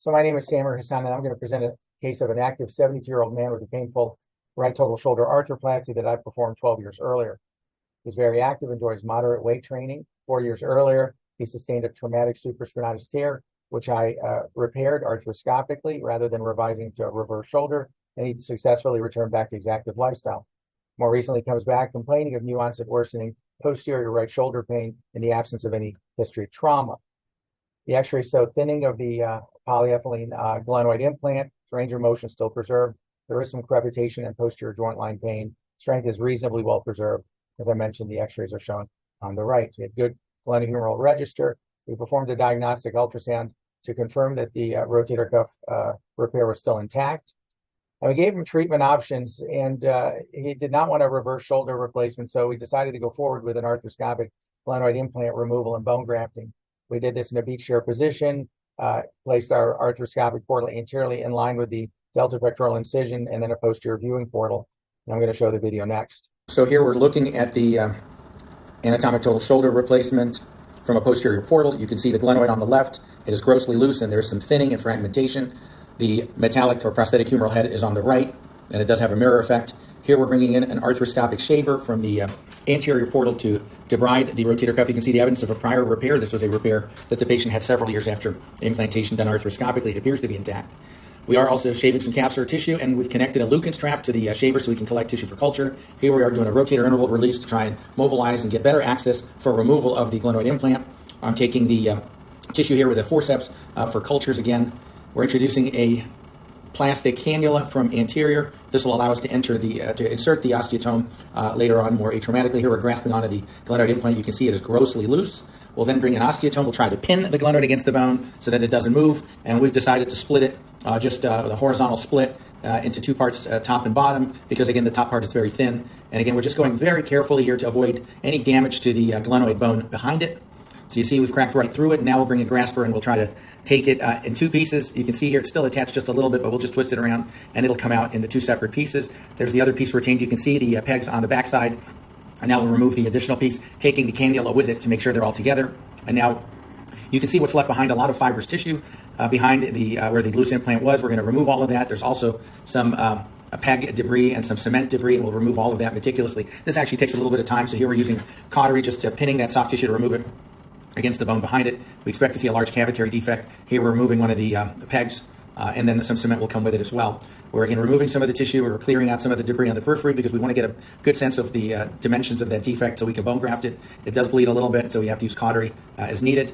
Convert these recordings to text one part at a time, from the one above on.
So my name is Samer Hassan, and I'm going to present a case of an active 72-year-old man with a painful right total shoulder arthroplasty that I performed 12 years earlier. He's very active, enjoys moderate weight training. 4 years earlier, he sustained a traumatic supraspinatus tear, which I repaired arthroscopically rather than revising to a reverse shoulder, and he successfully returned back to his active lifestyle. More recently, comes back complaining of new onset worsening posterior right shoulder pain in the absence of any history of trauma. The x-ray showed thinning of the polyethylene glenoid implant, range of motion still preserved. There is some crepitation and posterior joint line pain. Strength is reasonably well preserved. As I mentioned, the x-rays are shown on the right. We had good glenohumeral register. We performed a diagnostic ultrasound to confirm that the rotator cuff repair was still intact. And we gave him treatment options, and he did not want a reverse shoulder replacement, so we decided to go forward with an arthroscopic glenoid implant removal and bone grafting. We did this in a beach chair position, placed our arthroscopic portal anteriorly in line with the delta pectoral incision, and then a posterior viewing portal. And I'm going to show the video next. So here we're looking at the anatomic total shoulder replacement from a posterior portal. You can see the glenoid on the left. It is grossly loose, and there's some thinning and fragmentation. The metallic or prosthetic humeral head is on the right, and it does have a mirror effect. Here we're bringing in an arthroscopic shaver from the anterior portal to debride the rotator cuff. You can see the evidence of a prior repair. This was a repair that the patient had several years after implantation done arthroscopically. It appears to be intact. We are also shaving some capsular tissue, and we've connected a Lukens trap to the shaver so we can collect tissue for culture. Here we are doing a rotator interval release to try and mobilize and get better access for removal of the glenoid implant. I'm taking the tissue here with a forceps for cultures again. We're introducing a plastic cannula from anterior. This will allow us to insert the osteotome later on more atraumatically. Here we're grasping onto the glenoid implant. You can see it is grossly loose. We'll then bring an osteotome. We'll try to pin the glenoid against the bone so that it doesn't move. And we've decided to split it, the horizontal split into two parts, top and bottom, because again, the top part is very thin. And again, we're just going very carefully here to avoid any damage to the glenoid bone behind it. So you see we've cracked right through it. Now we'll bring a grasper and we'll try to take it in two pieces. You can see here it's still attached just a little bit, but we'll just twist it around and it'll come out into two separate pieces. There's the other piece retained. You can see the pegs on the backside. And now we'll remove the additional piece, taking the cannula with it to make sure they're all together. And now you can see what's left behind, a lot of fibrous tissue behind the where the loose implant was. We're going to remove all of that. There's also some peg debris and some cement debris, and we'll remove all of that meticulously. This actually takes a little bit of time, so here we're using cautery, just pinning that soft tissue to remove it against the bone behind it. We expect to see a large cavitary defect. Here we're removing one of the pegs, and then some cement will come with it as well. We're again removing some of the tissue. We're clearing out some of the debris on the periphery because we want to get a good sense of the dimensions of that defect so we can bone graft it. It does bleed a little bit, so we have to use cautery as needed.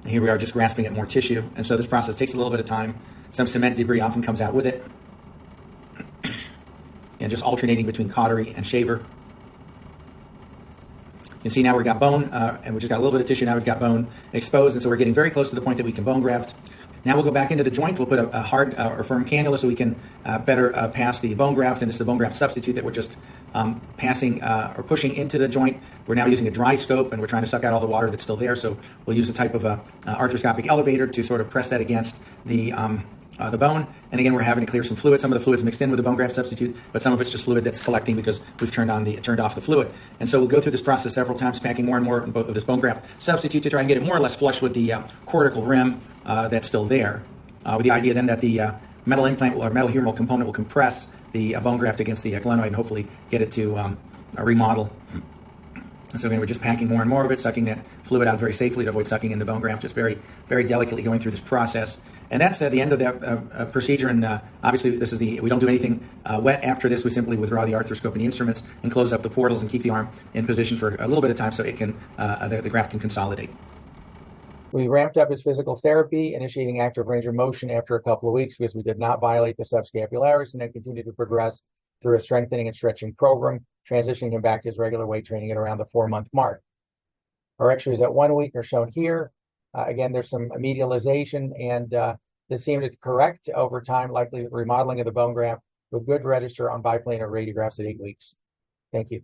Here we are just grasping at more tissue, and so this process takes a little bit of time. Some cement debris often comes out with it, and just alternating between cautery and shaver. You can see now we've got bone, and we just got a little bit of tissue. Now we've got bone exposed, and so we're getting very close to the point that we can bone graft. Now we'll go back into the joint. We'll put a hard or firm cannula so we can better pass the bone graft, and this is a bone graft substitute that we're just passing or pushing into the joint. We're now using a dry scope, and we're trying to suck out all the water that's still there, so we'll use a type of arthroscopic elevator to sort of press that against the bone. And again, we're having to clear some fluid. Some of the fluid's mixed in with the bone graft substitute, but some of it's just fluid that's collecting because we've turned off the fluid. And so we'll go through this process several times, packing more and more of this bone graft substitute to try and get it more or less flush with the cortical rim that's still there. With the idea then that the metal implant or metal humeral component will compress the bone graft against the glenoid and hopefully get it to remodel. And so again, we're just packing more and more of it, sucking that fluid out very safely to avoid sucking in the bone graft, just very, very delicately going through this process. And that's the end of that procedure. And obviously, we don't do anything wet after this. We simply withdraw the arthroscope and the instruments and close up the portals and keep the arm in position for a little bit of time so it can the graft can consolidate. We ramped up his physical therapy, initiating active range of motion after a couple of weeks because we did not violate the subscapularis, and then continued to progress through a strengthening and stretching program, transitioning him back to his regular weight training at around the 4-month mark. Our x-rays at 1 week are shown here. Again, there's some medialization, and this seemed to correct over time, likely remodeling of the bone graft with good register on biplanar radiographs at 8 weeks. Thank you.